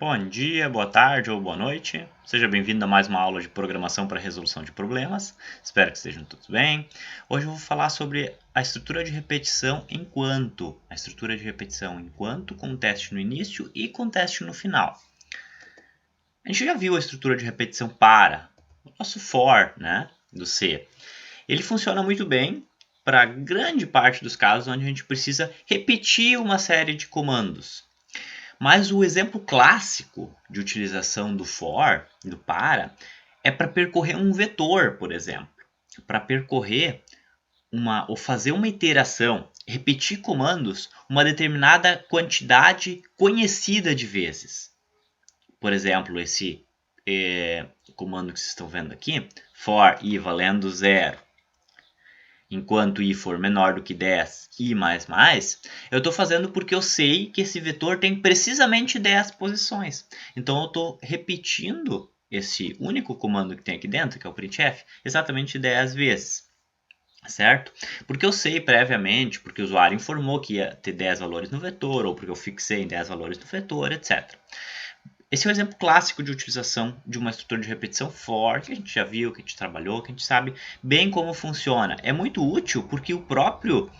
Bom dia, boa tarde ou boa noite. Seja bem-vindo a mais uma aula de programação para resolução de problemas. Espero que estejam todos bem. Hoje eu vou falar sobre a estrutura de repetição enquanto. A estrutura de repetição enquanto, com teste no início e com teste no final. A gente já viu a estrutura de repetição para, o nosso for, né, do C. Ele funciona muito bem para grande parte dos casos onde a gente precisa repetir uma série de comandos. Mas o exemplo clássico de utilização do for, do para, é para percorrer um vetor, por exemplo. Para percorrer ou fazer uma iteração, repetir comandos uma determinada quantidade conhecida de vezes. Por exemplo, esse comando que vocês estão vendo aqui, for i valendo 0. Enquanto i for menor do que 10, i mais, eu estou fazendo porque eu sei que esse vetor tem precisamente 10 posições. Então, eu estou repetindo esse único comando que tem aqui dentro, que é o printf, exatamente 10 vezes. Certo? Porque eu sei previamente, porque o usuário informou que ia ter 10 valores no vetor, ou porque eu fixei em 10 valores no vetor, etc. Esse é um exemplo clássico de utilização de uma estrutura de repetição for, que a gente já viu, que a gente trabalhou, que a gente sabe bem como funciona. É muito útil porque o próprio,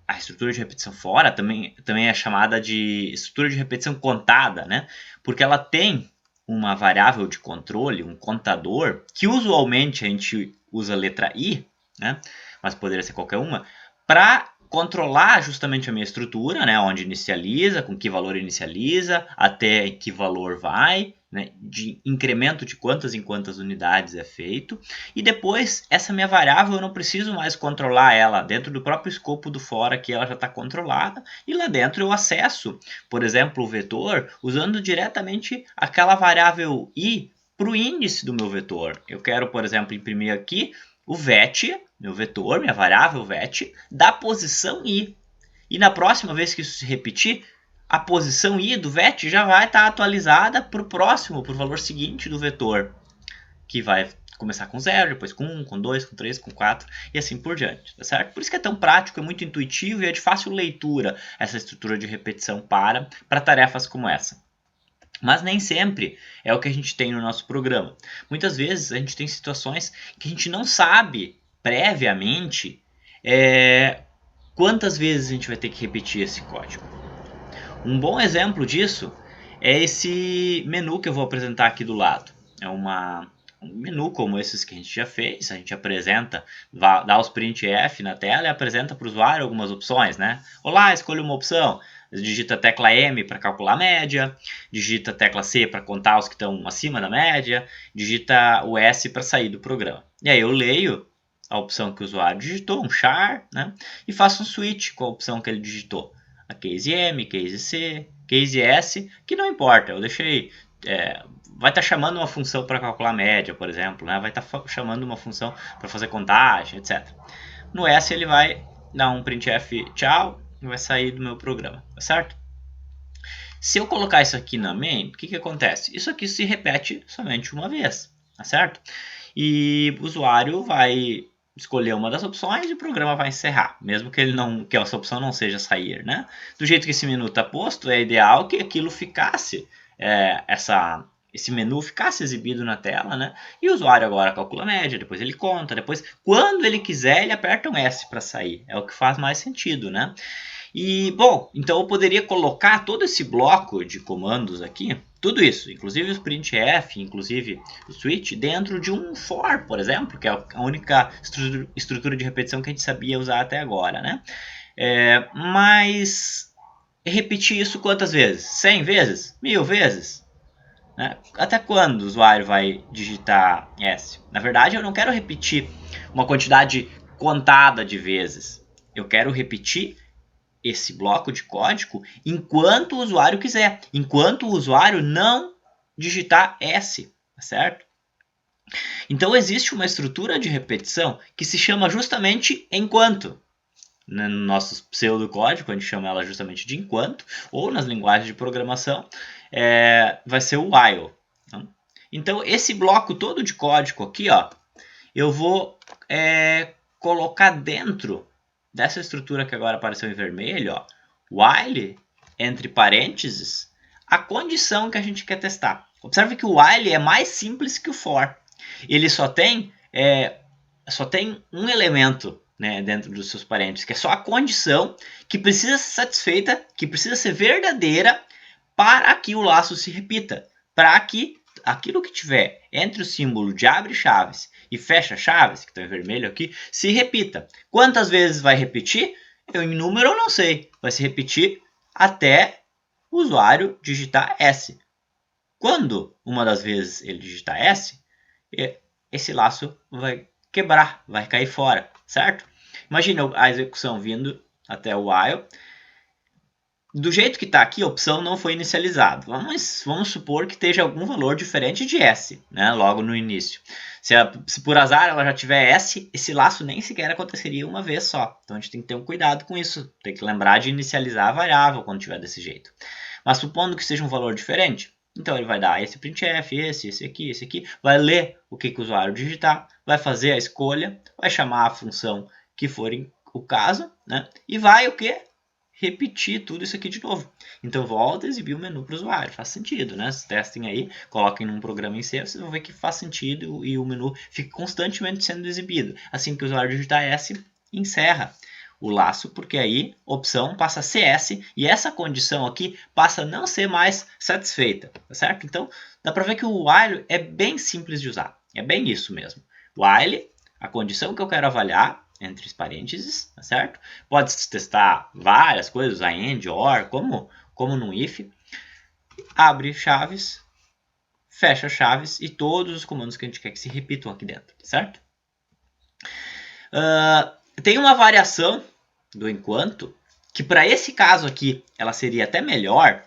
a estrutura de repetição fora também é chamada de estrutura de repetição contada, né? Porque ela tem uma variável de controle, um contador, que usualmente a gente usa a letra i, né? Mas poderia ser qualquer uma, para controlar justamente a minha estrutura, né, onde inicializa, com que valor inicializa, até que valor vai, né, de incremento de quantas em quantas unidades é feito. E depois, essa minha variável, eu não preciso mais controlar ela dentro do próprio escopo do for, aqui ela já está controlada. E lá dentro eu acesso, por exemplo, o vetor, usando diretamente aquela variável i para o índice do meu vetor. Eu quero, por exemplo, imprimir aqui o vet, meu vetor, minha variável vet, da posição i. E na próxima vez que isso se repetir, a posição i do vet já vai estar atualizada para o próximo, para o valor seguinte do vetor, que vai começar com 0, depois com 1, com 2, com 3, com 4 e assim por diante, tá certo? Por isso que é tão prático, é muito intuitivo e é de fácil leitura essa estrutura de repetição para tarefas como essa. Mas nem sempre é o que a gente tem no nosso programa. Muitas vezes a gente tem situações que a gente não sabe previamente quantas vezes a gente vai ter que repetir esse código. Um bom exemplo disso é esse menu que eu vou apresentar aqui do lado. É um menu como esses que a gente já fez, a gente apresenta, dá os printf na tela e apresenta para o usuário algumas opções, né? Olá, escolha uma opção. Digita a tecla M para calcular a média, digita a tecla C para contar os que estão acima da média, digita o S para sair do programa. E aí eu leio a opção que o usuário digitou, um char, né? E faço um switch com a opção que ele digitou. A case M, case C, case S, que não importa, eu deixei... vai estar chamando uma função para calcular a média, por exemplo, né? Vai estar chamando uma função para fazer contagem, etc. No S ele vai dar um printf tchau, vai sair do meu programa, tá certo? Se eu colocar isso aqui na main, o que acontece? Isso aqui se repete somente uma vez, tá certo? E o usuário vai escolher uma das opções e o programa vai encerrar, mesmo que que essa opção não seja sair, né? Do jeito que esse menu está posto, é ideal que aquilo ficasse, esse menu ficasse exibido na tela, né? E o usuário agora calcula a média, depois ele conta, depois, quando ele quiser, ele aperta um S para sair. É o que faz mais sentido, né? E, bom, então eu poderia colocar todo esse bloco de comandos aqui, tudo isso, inclusive os printf, inclusive o switch, dentro de um for, por exemplo, que é a única estrutura de repetição que a gente sabia usar até agora, né? Mas repetir isso quantas vezes? 100 vezes? 1000 vezes? Né? Até quando o usuário vai digitar S? Na verdade, eu não quero repetir uma quantidade contada de vezes. Eu quero repetir esse bloco de código enquanto o usuário quiser, enquanto o usuário não digitar S, tá certo? Então existe uma estrutura de repetição que se chama justamente enquanto. No nosso pseudocódigo, a gente chama ela justamente de enquanto, ou nas linguagens de programação, vai ser o while. Então esse bloco todo de código aqui, ó, eu vou colocar dentro dessa estrutura que agora apareceu em vermelho, ó, while, entre parênteses, a condição que a gente quer testar. Observe que o while é mais simples que o for. Ele só tem um elemento, né, dentro dos seus parênteses, que é só a condição que precisa ser satisfeita, que precisa ser verdadeira para que o laço se repita, para que aquilo que tiver entre o símbolo de abre chaves e fecha chaves, que está em vermelho aqui, se repita. Quantas vezes vai repetir? Em número eu não sei. Vai se repetir até o usuário digitar S. Quando uma das vezes ele digitar S, esse laço vai quebrar, vai cair fora, certo? Imagina a execução vindo até o while. Do jeito que está aqui, a opção não foi inicializada. Vamos supor que esteja algum valor diferente de S, né, logo no início. Se por azar ela já tiver S, esse laço nem sequer aconteceria uma vez só. Então a gente tem que ter um cuidado com isso. Tem que lembrar de inicializar a variável quando tiver desse jeito. Mas supondo que seja um valor diferente, então ele vai dar esse printf, esse aqui, vai ler o que o usuário digitar, vai fazer a escolha, vai chamar a função que for o caso, né, e vai o quê? Repetir tudo isso aqui de novo. Então volta a exibir o menu para o usuário. Faz sentido, né? Testem aí, coloquem num programa em C, vocês vão ver que faz sentido e o menu fica constantemente sendo exibido. Assim que o usuário digitar S, encerra o laço, porque aí a opção passa a ser S e essa condição aqui passa a não ser mais satisfeita, tá certo? Então dá para ver que o while é bem simples de usar. É bem isso mesmo. While, a condição que eu quero avaliar, entre os parênteses, tá certo? Pode-se testar várias coisas, a AND, OR, como no IF. Abre chaves, fecha chaves e todos os comandos que a gente quer que se repitam aqui dentro, tá certo? Tem uma variação do enquanto, que para esse caso aqui, ela seria até melhor,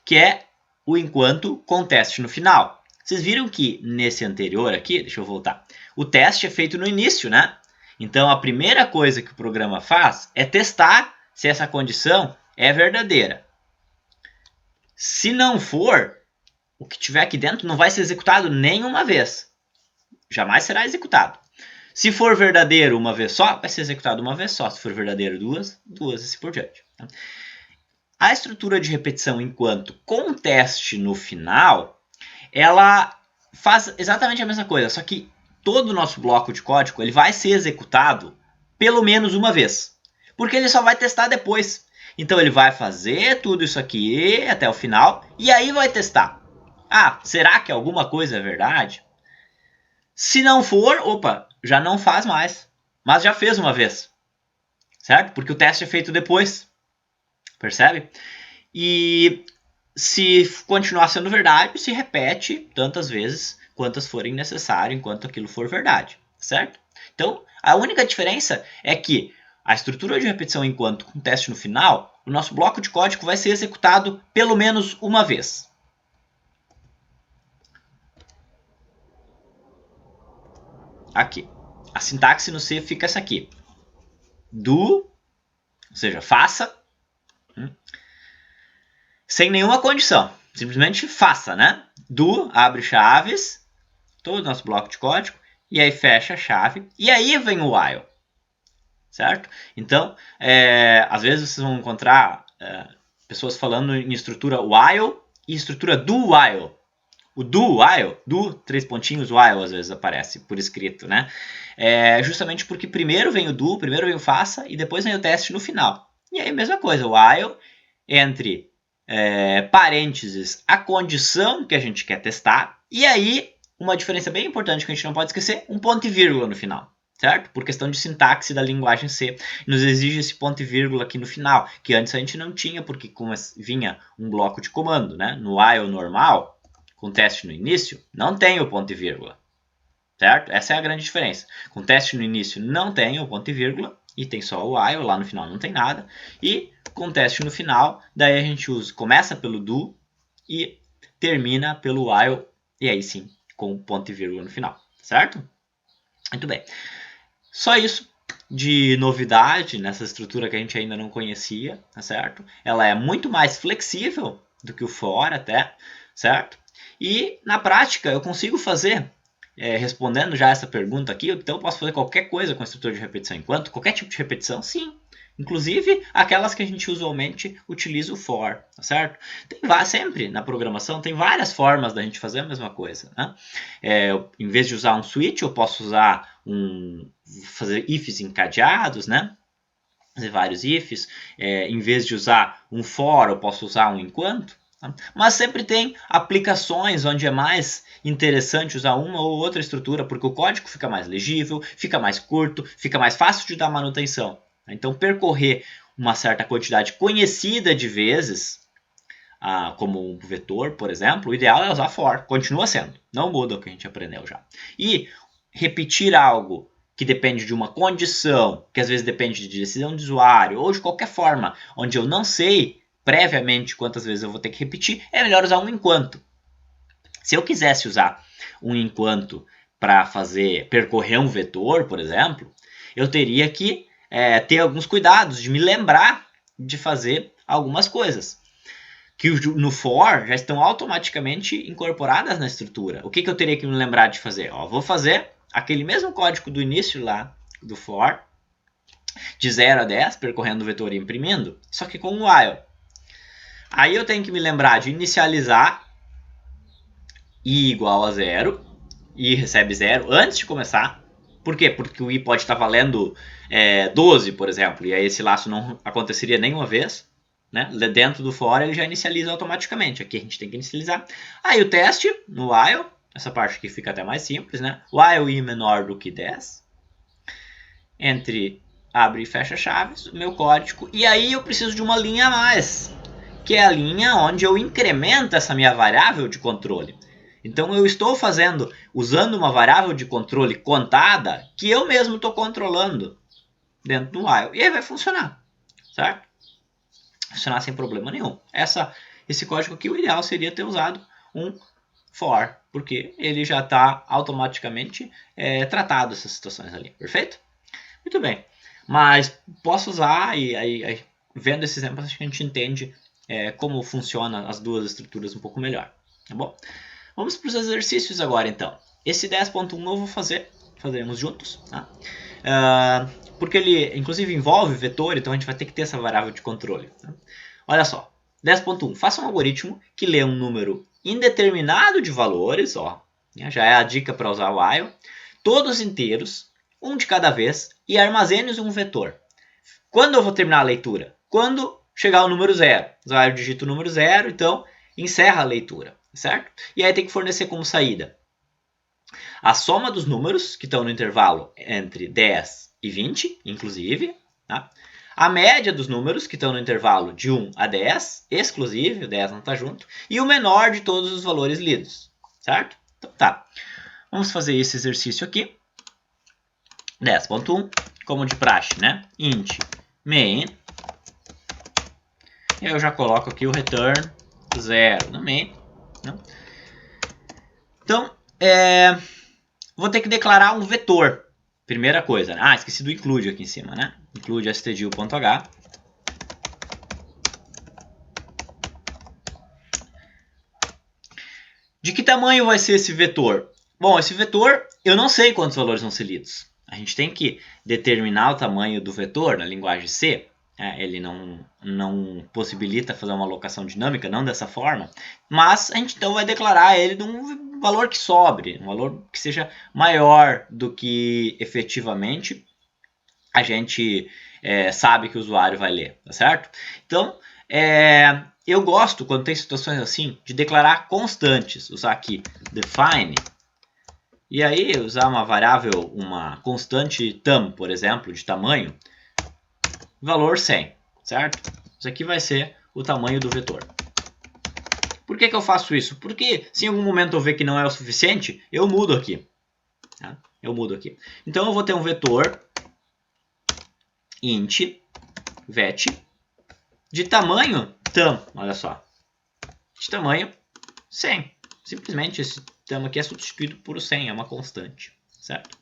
que é o enquanto com teste no final. Vocês viram que nesse anterior aqui, deixa eu voltar, o teste é feito no início, né? Então, a primeira coisa que o programa faz é testar se essa condição é verdadeira. Se não for, o que tiver aqui dentro não vai ser executado nenhuma vez. Jamais será executado. Se for verdadeiro uma vez só, vai ser executado uma vez só. Se for verdadeiro duas e assim por diante. A estrutura de repetição enquanto com teste no final, ela faz exatamente a mesma coisa, só que todo o nosso bloco de código ele vai ser executado pelo menos uma vez, porque ele só vai testar depois. Então ele vai fazer tudo isso aqui até o final e aí vai testar. Ah, será que alguma coisa é verdade? Se não for, opa, já não faz mais, mas já fez uma vez, certo? Porque o teste é feito depois, percebe? E se continuar sendo verdade, se repete tantas vezes quantas forem necessárias enquanto aquilo for verdade, certo? Então, a única diferença é que a estrutura de repetição enquanto com teste no final, o nosso bloco de código vai ser executado pelo menos uma vez. Aqui. A sintaxe no C fica essa aqui. Do, ou seja, faça, sem nenhuma condição. Simplesmente faça, né? Do, abre chaves, todo o nosso bloco de código, e aí fecha a chave, e aí vem o while, certo? Então, às vezes vocês vão encontrar pessoas falando em estrutura while e estrutura do while. O do while, do 3 pontinhos while às vezes aparece por escrito, né? Justamente porque primeiro vem o do, primeiro vem o faça e depois vem o teste no final. E aí mesma coisa, o while entre parênteses a condição que a gente quer testar e aí uma diferença bem importante que a gente não pode esquecer, um ponto e vírgula no final, certo? Por questão de sintaxe da linguagem C, nos exige esse ponto e vírgula aqui no final, que antes a gente não tinha, porque como vinha um bloco de comando, né? No while normal, com teste no início, não tem o ponto e vírgula, certo? Essa é a grande diferença. Com teste no início não tem o ponto e vírgula, e tem só o while, lá no final não tem nada, e com teste no final, daí a gente começa pelo do e termina pelo while, e aí sim, com ponto e vírgula no final, certo? Muito bem. Só isso de novidade nessa estrutura que a gente ainda não conhecia, tá certo? Ela é muito mais flexível do que o for até, certo? E na prática eu consigo fazer, respondendo já essa pergunta aqui, então eu posso fazer qualquer coisa com a estrutura de repetição enquanto, qualquer tipo de repetição, sim. Inclusive aquelas que a gente usualmente utiliza o for, tá certo? Sempre na programação tem várias formas da gente fazer a mesma coisa, né? Em vez de usar um switch, eu posso usar fazer ifs encadeados, né? Fazer vários ifs. Em vez de usar um for, eu posso usar um enquanto. Tá? Mas sempre tem aplicações onde é mais interessante usar uma ou outra estrutura, porque o código fica mais legível, fica mais curto, fica mais fácil de dar manutenção. Então, percorrer uma certa quantidade conhecida de vezes, como um vetor, por exemplo, o ideal é usar for, continua sendo, não muda o que a gente aprendeu já. E repetir algo que depende de uma condição, que às vezes depende de decisão de usuário, ou de qualquer forma, onde eu não sei previamente quantas vezes eu vou ter que repetir, é melhor usar um enquanto. Se eu quisesse usar um enquanto para percorrer um vetor, por exemplo, eu teria que ter alguns cuidados de me lembrar de fazer algumas coisas que no for já estão automaticamente incorporadas na estrutura. O que eu teria que me lembrar de fazer? Vou fazer aquele mesmo código do início lá do for, de 0 a 10, percorrendo o vetor e imprimindo, só que com o while. Aí eu tenho que me lembrar de inicializar i igual a 0, i recebe 0 antes de começar. Por quê? Porque o i pode estar valendo 12, por exemplo, e aí esse laço não aconteceria nenhuma vez. Né? Dentro do for ele já inicializa automaticamente. Aqui a gente tem que inicializar. Aí o teste no while, essa parte aqui fica até mais simples, né? While i menor do que 10, entre abre e fecha chaves, o meu código, e aí eu preciso de uma linha a mais, que é a linha onde eu incremento essa minha variável de controle. Então eu estou usando uma variável de controle contada que eu mesmo estou controlando dentro do while. E aí vai funcionar, certo? Funcionar sem problema nenhum. Esse código aqui, o ideal seria ter usado um for, porque ele já está automaticamente tratado essas situações ali, perfeito? Muito bem, mas posso usar e aí vendo esse exemplo, acho que a gente entende como funcionam as duas estruturas um pouco melhor, tá bom? Vamos para os exercícios agora, então. Esse 10.1 eu vou fazeremos juntos, tá? Porque ele, inclusive, envolve vetor, então a gente vai ter que ter essa variável de controle. Tá? Olha só, 10.1. Faça um algoritmo que lê um número indeterminado de valores, já é a dica para usar o while, todos inteiros, um de cada vez, e armazene um vetor. Quando eu vou terminar a leitura? Quando chegar ao número 0. O usuário digita o número 0, então encerra a leitura, certo? E aí tem que fornecer como saída a soma dos números que estão no intervalo entre 10 e 20, inclusive, tá? A média dos números que estão no intervalo de 1 a 10, exclusive, o 10 não está junto, e o menor de todos os valores lidos, certo? Então tá, vamos fazer esse exercício aqui. 10.1, como de praxe, né? Int main, e aí eu já coloco aqui o return 0 no main, né? Então, vou ter que declarar um vetor. Primeira coisa. Esqueci do include aqui em cima, né? Include stdio.h. De que tamanho vai ser esse vetor? Bom, esse vetor, eu não sei quantos valores vão ser lidos. A gente tem que determinar o tamanho do vetor na linguagem C. Ele não possibilita fazer uma alocação dinâmica, não dessa forma. Mas a gente então vai declarar ele de um valor que sobre, um valor que seja maior do que efetivamente a gente sabe que o usuário vai ler, tá certo? Então, eu gosto, quando tem situações assim, de declarar constantes. Usar aqui define, e aí usar uma variável, uma constante tam, por exemplo, de tamanho, valor 100, certo? Isso aqui vai ser o tamanho do vetor. Por que eu faço isso? Porque se em algum momento eu ver que não é o suficiente, eu mudo aqui. Tá? Eu mudo aqui. Então eu vou ter um vetor int vet de tamanho tam, olha só, de tamanho 100. Simplesmente esse tam aqui é substituído por o 100, é uma constante, certo?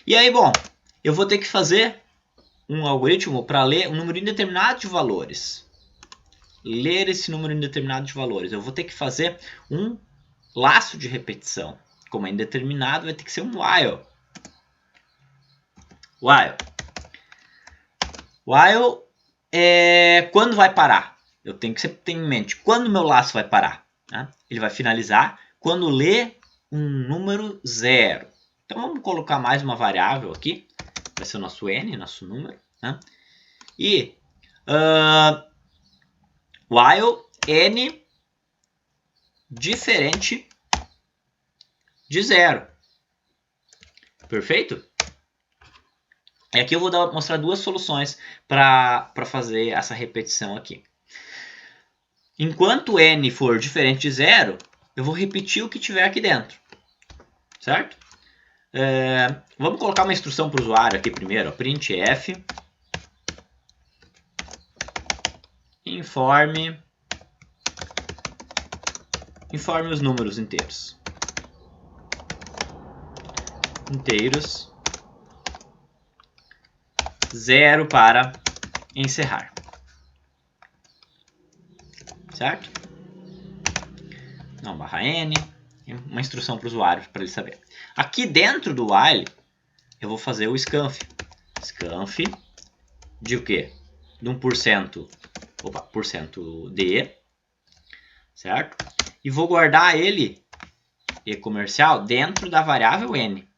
E aí, bom, eu vou ter que fazer um algoritmo para ler um número indeterminado de valores. Ler esse número indeterminado de valores. Eu vou ter que fazer um laço de repetição. Como é indeterminado, vai ter que ser um while. While é quando vai parar. Eu tenho que sempre ter em mente quando o meu laço vai parar. Né? Ele vai finalizar quando lê um número 0. Então vamos colocar mais uma variável aqui. Vai ser o nosso n, nosso número. Né? E while n diferente de 0. Perfeito? E aqui eu vou mostrar duas soluções para fazer essa repetição aqui. Enquanto n for diferente de 0, eu vou repetir o que tiver aqui dentro. Certo? Vamos colocar uma instrução para o usuário aqui primeiro. Ó, printf informe os números inteiros. Inteiros 0 para encerrar. Certo? Não, barra n, uma instrução para o usuário para ele saber. Aqui dentro do while, eu vou fazer o scanf. Scanf de o quê? De 1%, % d, certo? E vou guardar ele, e comercial, dentro da variável n.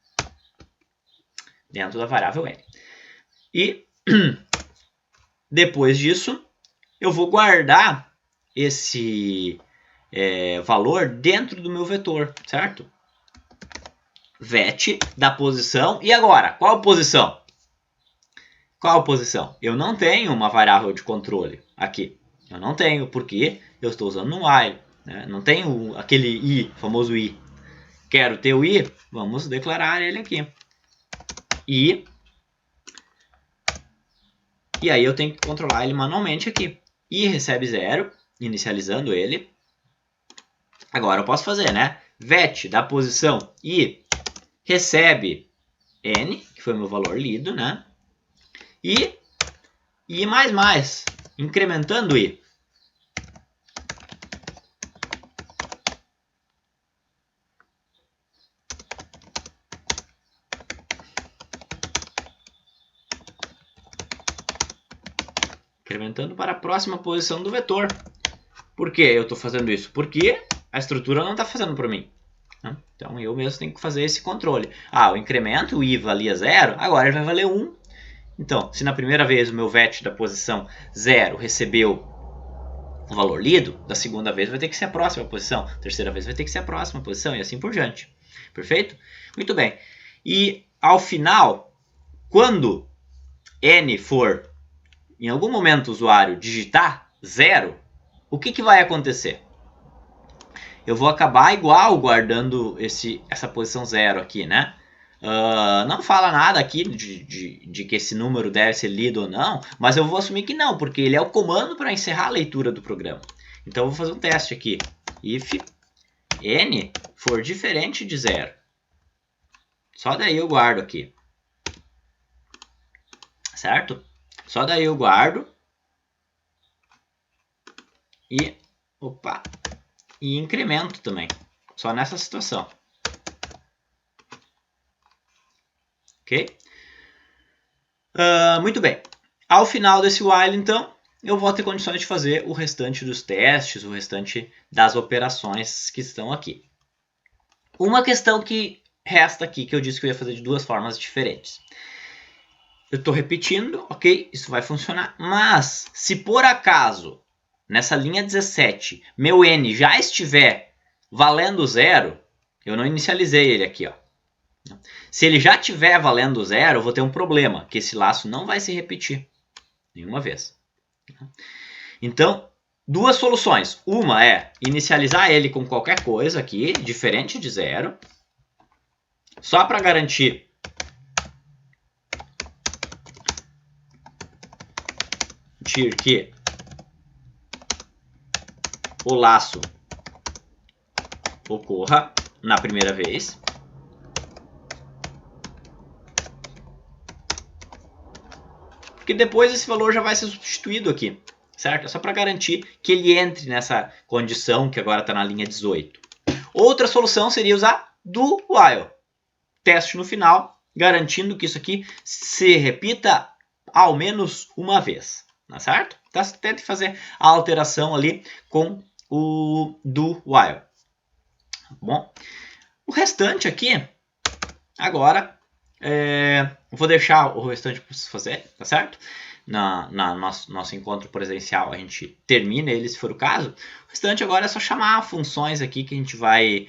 Dentro da variável n. E depois disso, eu vou guardar esse valor dentro do meu vetor, certo? Vet da posição. E agora, qual posição? Qual posição? Eu não tenho uma variável de controle aqui. Eu não tenho, porque eu estou usando um while. Né? Não tenho aquele i, famoso i. Quero ter o i, vamos declarar ele aqui. E aí eu tenho que controlar ele manualmente aqui. I recebe 0, inicializando ele. Agora eu posso fazer, né? Vet da posição i recebe n, que foi o meu valor lido, né? E mais, incrementando i. Incrementando para a próxima posição do vetor. Por que eu estou fazendo isso? Porque a estrutura não está fazendo para mim. Então eu mesmo tenho que fazer esse controle. O incremento, o i valia 0, agora ele vai valer 1. Então, se na primeira vez o meu vet da posição 0 recebeu o valor lido, da segunda vez vai ter que ser a próxima posição, terceira vez vai ter que ser a próxima posição e assim por diante. Perfeito? Muito bem. E ao final, quando n for, em algum momento, o usuário digitar 0, o que vai acontecer? Eu vou acabar igual guardando essa posição 0 aqui, né? Não fala nada aqui de que esse número deve ser lido ou não, mas eu vou assumir que não, porque ele é o comando para encerrar a leitura do programa. Então eu vou fazer um teste aqui. If n for diferente de 0. Só daí eu guardo aqui. Certo? Só daí eu guardo. E incremento também. Só nessa situação. Ok? Muito bem. Ao final desse while, então, eu vou ter condições de fazer o restante dos testes, o restante das operações que estão aqui. Uma questão que resta aqui, que eu disse que eu ia fazer de duas formas diferentes. Eu estou repetindo, ok? Isso vai funcionar. Mas, se por acaso, nessa linha 17, meu n já estiver valendo 0, eu não inicializei ele aqui, ó. Se ele já estiver valendo 0, eu vou ter um problema, que esse laço não vai se repetir nenhuma vez. Então, duas soluções. Uma é inicializar ele com qualquer coisa aqui, diferente de 0, só para garantir que o laço ocorra na primeira vez. Porque depois esse valor já vai ser substituído aqui, certo? É só para garantir que ele entre nessa condição que agora está na linha 18. Outra solução seria usar do while. Teste no final, garantindo que isso aqui se repita ao menos uma vez, tá certo? Então, tente fazer a alteração ali com o do while. Bom, o restante aqui, agora, vou deixar o restante para vocês fazer, tá certo? Na nosso encontro presencial a gente termina ele, se for o caso. O restante agora é só chamar funções aqui que a gente vai...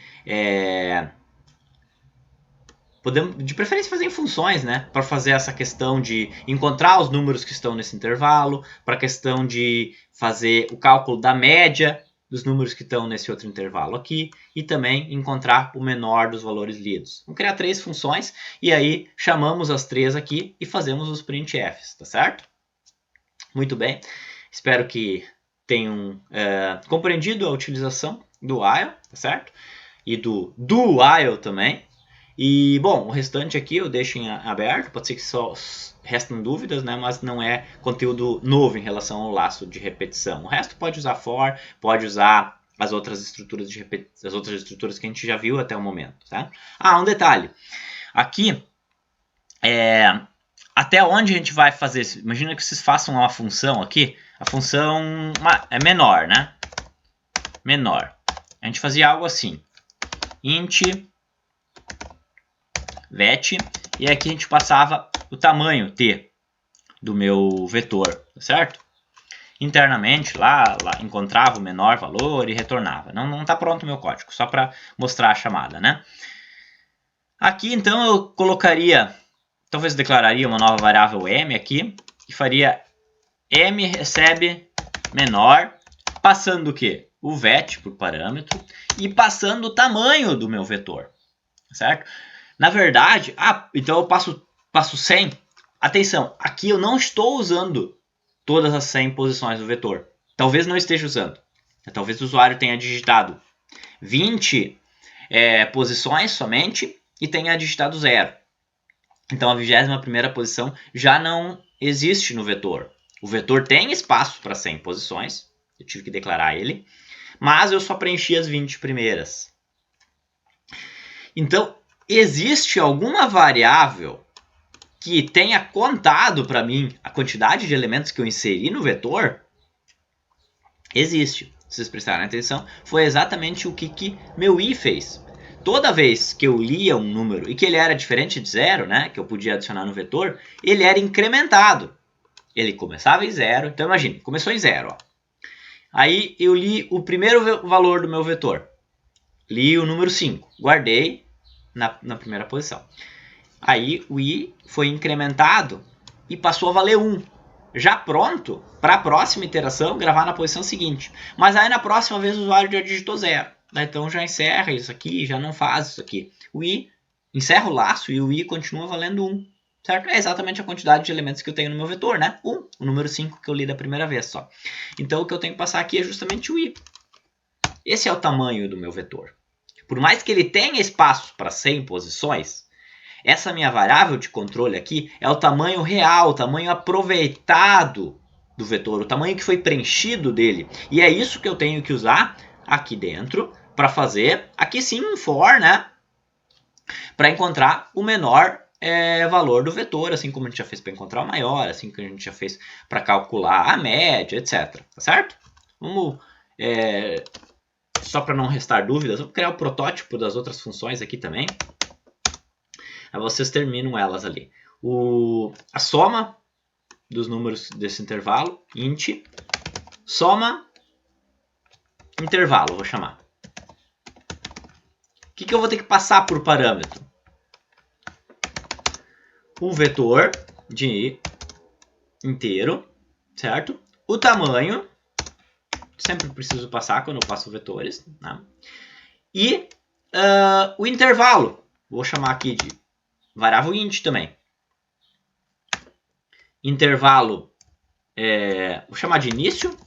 podemos, de preferência, fazer em funções, né? Para fazer essa questão de encontrar os números que estão nesse intervalo, para a questão de fazer o cálculo da média dos números que estão nesse outro intervalo aqui, e também encontrar o menor dos valores lidos. Vamos criar 3 funções, e aí chamamos as 3 aqui e fazemos os printfs, tá certo? Muito bem, espero que tenham compreendido a utilização do while, tá certo? E do while também. E, bom, o restante aqui eu deixo em aberto, pode ser que só restem dúvidas, né? Mas não é conteúdo novo em relação ao laço de repetição. O resto pode usar for, pode usar as outras estruturas as outras estruturas que a gente já viu até o momento, tá? Ah, um detalhe. Aqui, até onde a gente vai fazer isso? Imagina que vocês façam uma função aqui, a função é menor, né? Menor. A gente fazia algo assim, int vet, e aqui a gente passava o tamanho t do meu vetor, tá certo? Internamente, lá encontrava o menor valor e retornava. Não está pronto o meu código, só para mostrar a chamada, né? Aqui, então, eu colocaria, talvez declararia uma nova variável m aqui, e faria m recebe menor, passando o quê? O vet por parâmetro, e passando o tamanho do meu vetor, certo? Na verdade, então eu passo 100. Atenção, aqui eu não estou usando todas as 100 posições do vetor. Talvez não esteja usando. Talvez o usuário tenha digitado 20 posições somente e tenha digitado 0. Então a 21ª posição já não existe no vetor. O vetor tem espaço para 100 posições, eu tive que declarar ele, mas eu só preenchi as 20 primeiras. Então, existe alguma variável que tenha contado para mim a quantidade de elementos que eu inseri no vetor? Existe. Se vocês prestarem atenção, foi exatamente o que meu i fez. Toda vez que eu lia um número e que ele era diferente de 0, né, que eu podia adicionar no vetor, ele era incrementado. Ele começava em 0, então imagine, começou em 0. Ó. Aí eu li o primeiro valor do meu vetor. Li o número 5, guardei na primeira posição. Aí o i foi incrementado e passou a valer 1. Já pronto para a próxima iteração gravar na posição seguinte. Mas aí na próxima vez o usuário já digitou 0. Então já encerra isso aqui, já não faz isso aqui. O i encerra o laço e o i continua valendo 1. Certo? É exatamente a quantidade de elementos que eu tenho no meu vetor, né? 1, o número 5 que eu li da primeira vez só. Então o que eu tenho que passar aqui é justamente o i. Esse é o tamanho do meu vetor. Por mais que ele tenha espaço para 100 posições, essa minha variável de controle aqui é o tamanho real, o tamanho aproveitado do vetor, o tamanho que foi preenchido dele. E é isso que eu tenho que usar aqui dentro para fazer, aqui sim, um for, né? Para encontrar o menor valor do vetor, assim como a gente já fez para encontrar o maior, assim como a gente já fez para calcular a média, etc. Tá certo? Vamos... só para não restar dúvidas, vamos criar o protótipo das outras funções aqui também. Aí vocês terminam elas ali. A soma dos números desse intervalo, int, soma, intervalo, vou chamar. O que eu vou ter que passar por parâmetro? Um vetor de inteiro, certo? O tamanho, sempre preciso passar quando eu passo vetores, né? E o intervalo, vou chamar aqui de variável int também. Intervalo, vou chamar de início.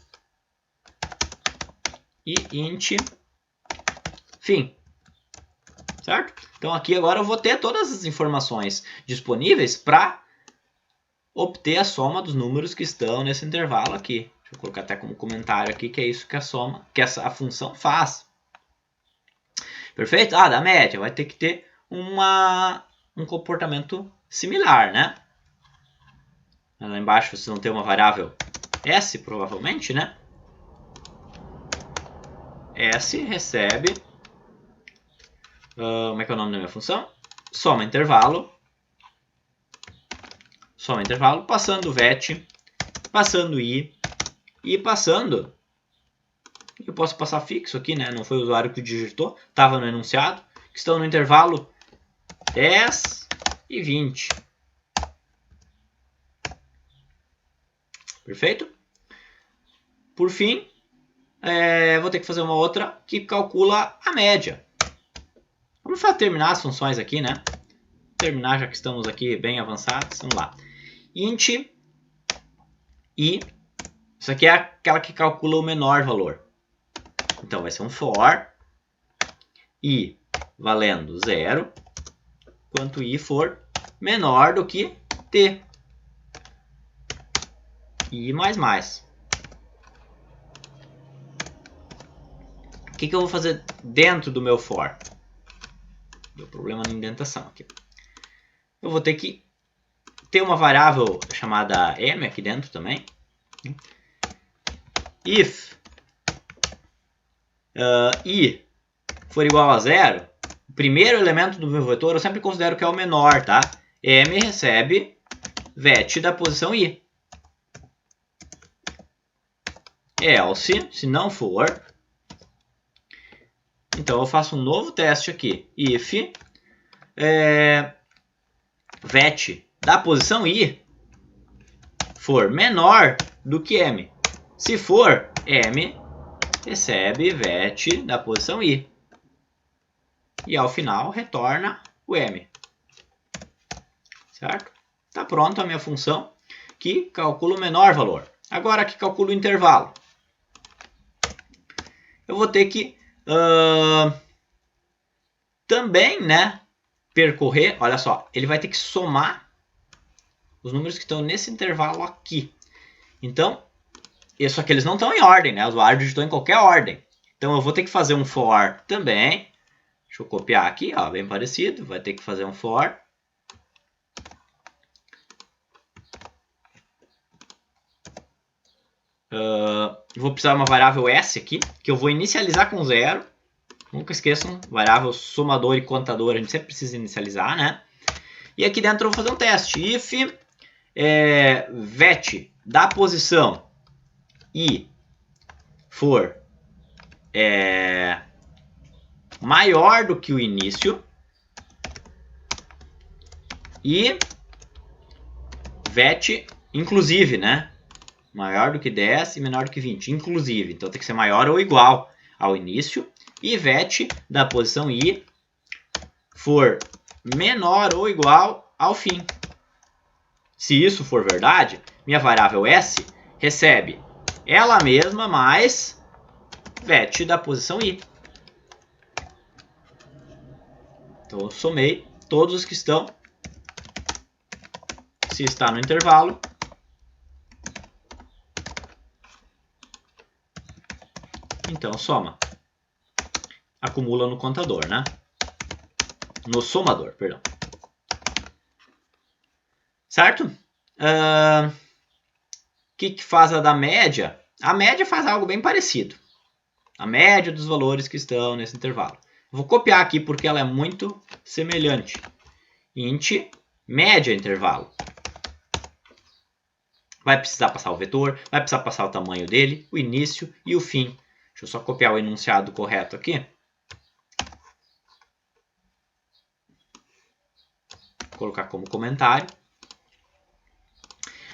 E int fim. Certo? Então aqui agora eu vou ter todas as informações disponíveis para obter a soma dos números que estão nesse intervalo aqui. Deixa eu colocar até como comentário aqui que é isso que a função faz. Perfeito? Da média. Vai ter que ter um comportamento similar, né? Lá embaixo vocês vão ter uma variável S, provavelmente, né? S recebe... como é que é o nome da minha função? Soma intervalo, passando vet, passando i, e passando... Eu posso passar fixo aqui, né? Não foi o usuário que digitou, estava no enunciado, que estão no intervalo 10 e 20. Perfeito? Por fim, vou ter que fazer uma outra que calcula a média. Vamos terminar as funções aqui, né? Terminar, já que estamos aqui bem avançados. Vamos lá. Int i. Isso aqui é aquela que calcula o menor valor. Então, vai ser um for i valendo 0, enquanto i for menor do que t. I mais. O que eu vou fazer dentro do meu for? Deu problema na indentação aqui. Eu vou ter que ter uma variável chamada m aqui dentro também. If i for igual a 0, o primeiro elemento do meu vetor eu sempre considero que é o menor, tá? M recebe vet da posição i. Else, se não for, então eu faço um novo teste aqui. If vet da posição i for menor do que m. Se for, m recebe vet da posição i. E ao final retorna o m. Certo? Está pronto a minha função que calcula o menor valor. Agora que calcula o intervalo. Eu vou ter que também, né, percorrer, olha só, ele vai ter que somar os números que estão nesse intervalo aqui. Então, só que eles não estão em ordem, né? O usuário digitou em qualquer ordem. Então, eu vou ter que fazer um for também. Deixa eu copiar aqui, ó, bem parecido. Vai ter que fazer um for. Vou precisar de uma variável s aqui, que eu vou inicializar com 0. Nunca esqueçam, variável somador e contador, a gente sempre precisa inicializar, né? E aqui dentro eu vou fazer um teste. If vet da posição i for maior do que o início e vet inclusive, né? Maior do que 10 e menor do que 20, inclusive. Então tem que ser maior ou igual ao início. E vet da posição i for menor ou igual ao fim. Se isso for verdade, minha variável s recebe ela mesma mais vet da posição i. Então eu somei todos os que estão. Se está no intervalo, então soma. Acumula no contador, né? No somador, perdão. Certo? O que faz a da média? A média faz algo bem parecido. A média dos valores que estão nesse intervalo. Vou copiar aqui porque ela é muito semelhante. Int média intervalo. Vai precisar passar o vetor, vai precisar passar o tamanho dele, o início e o fim. Deixa eu só copiar o enunciado correto aqui. Vou colocar como comentário.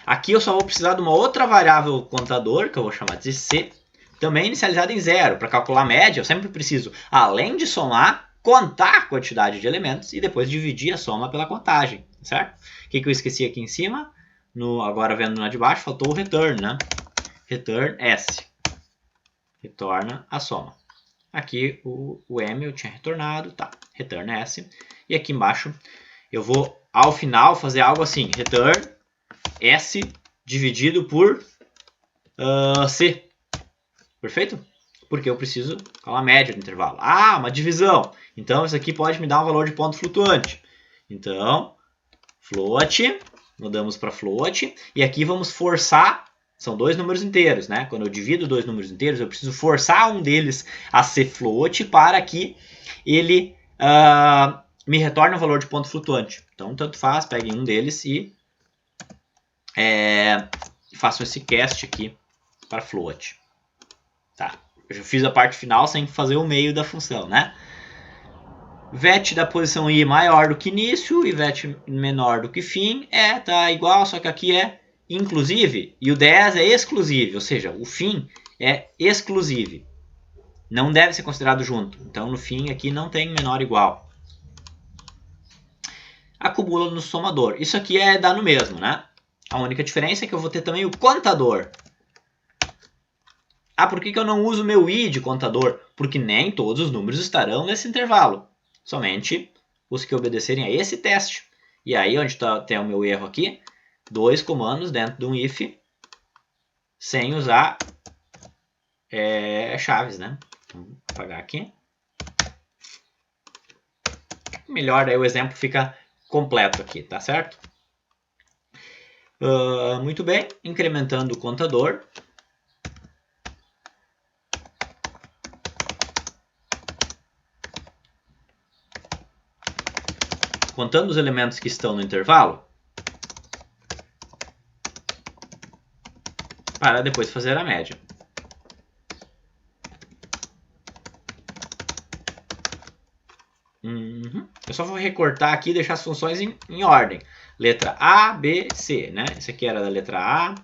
Aqui eu só vou precisar de uma outra variável contador, que eu vou chamar de C, também inicializada em 0. Para calcular a média, eu sempre preciso, além de somar, contar a quantidade de elementos e depois dividir a soma pela contagem, certo? O que eu esqueci aqui em cima? Agora vendo lá de baixo, faltou o return, né? Return S. Retorna a soma. Aqui o M eu tinha retornado, tá? Return S. E aqui embaixo eu vou, ao final, fazer algo assim. Return S dividido por C. Perfeito? Porque eu preciso calcular a média do intervalo. Ah, uma divisão. Então, isso aqui pode me dar um valor de ponto flutuante. Então, float mudamos para float. E aqui vamos forçar, são dois números inteiros, né? Quando eu divido dois números inteiros, eu preciso forçar um deles a ser float para que ele me retorne um valor de ponto flutuante. Então, tanto faz, peguem um deles e façam esse cast aqui para float. Tá. Eu já fiz a parte final sem fazer o meio da função, né? Vet da posição i maior do que início e vet menor do que fim tá igual, só que aqui é inclusive e o 10 é exclusive, ou seja, o fim é exclusive. Não deve ser considerado junto. Então no fim aqui não tem menor igual. Acumula no somador. Isso aqui dá no mesmo, né? A única diferença é que eu vou ter também o contador. Por que eu não uso meu i de contador? Porque nem todos os números estarão nesse intervalo. Somente os que obedecerem a esse teste. E aí, onde tem o meu erro aqui, 2 comandos dentro de um if, sem usar chaves, né? Vamos apagar aqui. Melhor, aí o exemplo fica completo aqui, tá certo? Muito bem, incrementando o contador. Contando os elementos que estão no intervalo, para depois fazer a média. Eu só vou recortar aqui e deixar as funções em ordem. Letra A, B, C, né? Esse aqui era da letra A.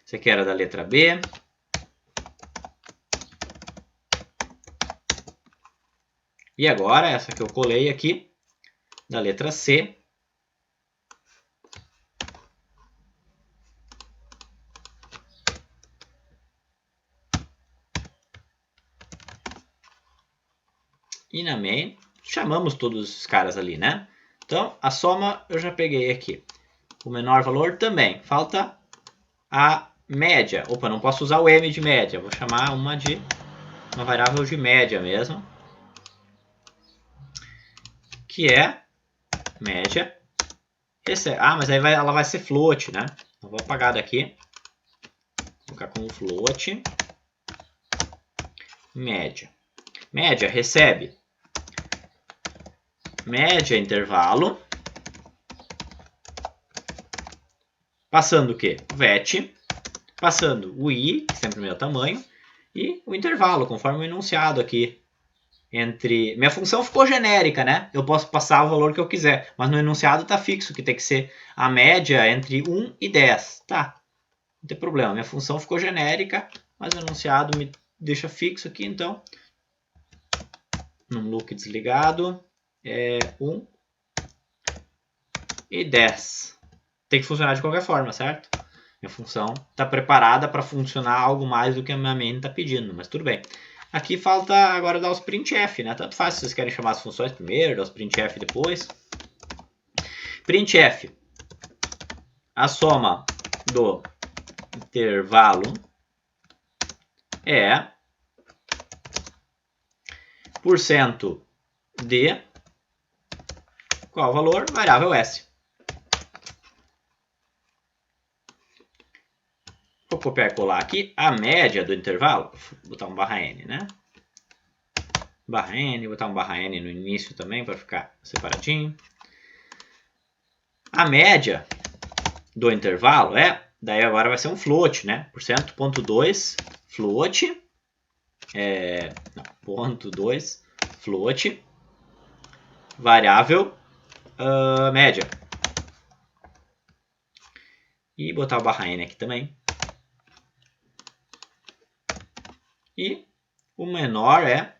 Esse aqui era da letra B. E agora, essa que eu colei aqui, da letra C. E na main, chamamos todos os caras ali, né? Então, a soma eu já peguei aqui. O menor valor também. Falta a média. Opa, não posso usar o m de média. Vou chamar uma variável de média mesmo. Que é média. Mas aí ela vai ser float, né? Então, vou apagar daqui. Vou colocar como float. Média. Média recebe média intervalo. Passando o quê? Vet. Passando o i, que sempre é o meu tamanho. E o intervalo, conforme o enunciado aqui. Minha função ficou genérica, né? Eu posso passar o valor que eu quiser. Mas no enunciado está fixo, que tem que ser a média entre 1 e 10. Tá, não tem problema. Minha função ficou genérica, mas o enunciado me deixa fixo aqui, então. Num loop desligado. 1 e 10. Tem que funcionar de qualquer forma, certo? Minha função está preparada para funcionar algo mais do que a minha main está pedindo, mas tudo bem. Aqui falta agora dar os printf, né? Tanto faz se vocês querem chamar as funções primeiro, dar os printf depois. Printf. A soma do intervalo é % de qual valor? Variável s. Vou copiar e colar aqui a média do intervalo. Vou botar um /n, né? /n, vou botar um /n no início também para ficar separadinho. A média do intervalo daí agora vai ser um float, né? %.2 float. Ponto 2 float. Variável média. E botar o /n aqui também. E o menor é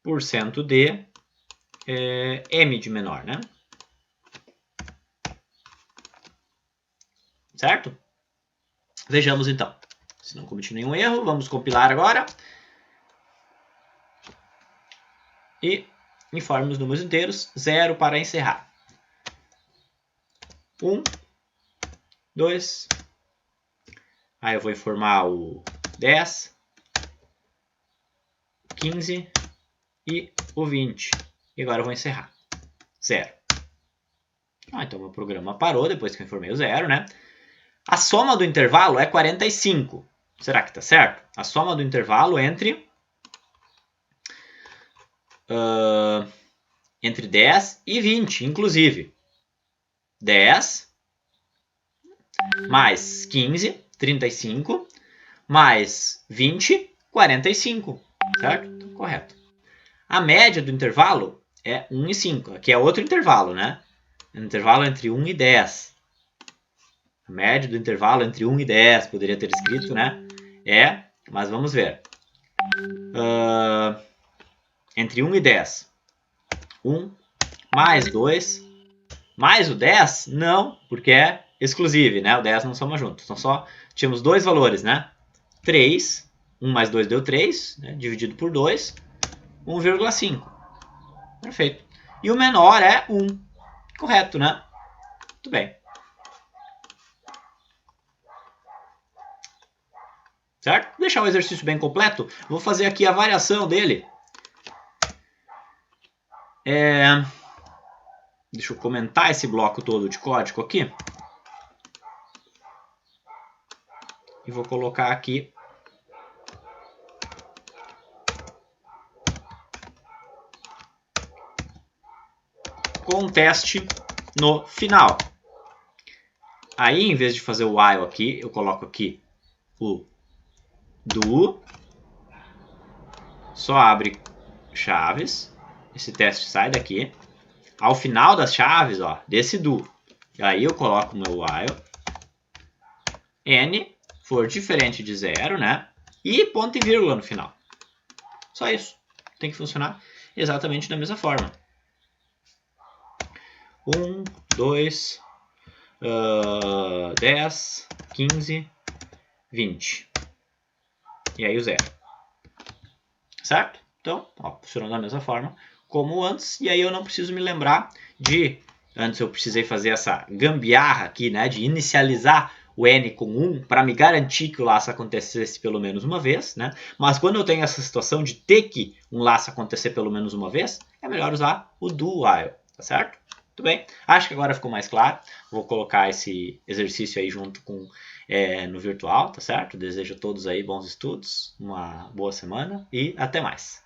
% de m de menor, né? Certo? Vejamos então. Se não cometi nenhum erro, vamos compilar agora. E informe os números inteiros. 0 para encerrar. 1, 2. Aí eu vou informar o 10, 15, e o 20. E agora eu vou encerrar. 0. Então meu programa parou depois que eu informei o 0, né? A soma do intervalo é 45. Será que está certo? A soma do intervalo entre 10 e 20, inclusive. 10 mais 15, 35, mais 20, 45. Certo? Então, correto. A média do intervalo é 1 e 5. Aqui é outro intervalo, né? O intervalo entre 1 e 10. A média do intervalo entre 1 e 10, poderia ter escrito, né? Mas vamos ver. Entre 1 e 10. 1 mais 2 mais o 10? Não, porque é exclusivo, né? O 10 não soma junto. Então só tínhamos dois valores, né? 3, 1 mais 2 deu 3, né? Dividido por 2, 1,5. Perfeito. E o menor é 1. Correto, né? Muito bem. Certo? Vou deixar o exercício bem completo. Vou fazer aqui a variação dele. Deixa eu comentar esse bloco todo de código aqui. E vou colocar aqui com um teste no final. Aí, em vez de fazer o while aqui, eu coloco aqui o do. Só abre chaves. Esse teste sai daqui. Ao final das chaves, ó, desse do. Aí eu coloco o meu while. N for diferente de 0, né? E ponto e vírgula no final. Só isso. Tem que funcionar exatamente da mesma forma. 1, 2, 10, 15, 20. E aí o 0. Certo? Então, ó, funcionando da mesma forma como antes. E aí eu não preciso me lembrar de... Antes eu precisei fazer essa gambiarra aqui, né? De inicializar o n com 1 para me garantir que o laço acontecesse pelo menos uma vez, né? Mas quando eu tenho essa situação de ter que um laço acontecer pelo menos uma vez, é melhor usar o do while, tá certo? Muito bem, acho que agora ficou mais claro. Vou colocar esse exercício aí junto com no virtual, tá certo? Desejo a todos aí bons estudos, uma boa semana e até mais.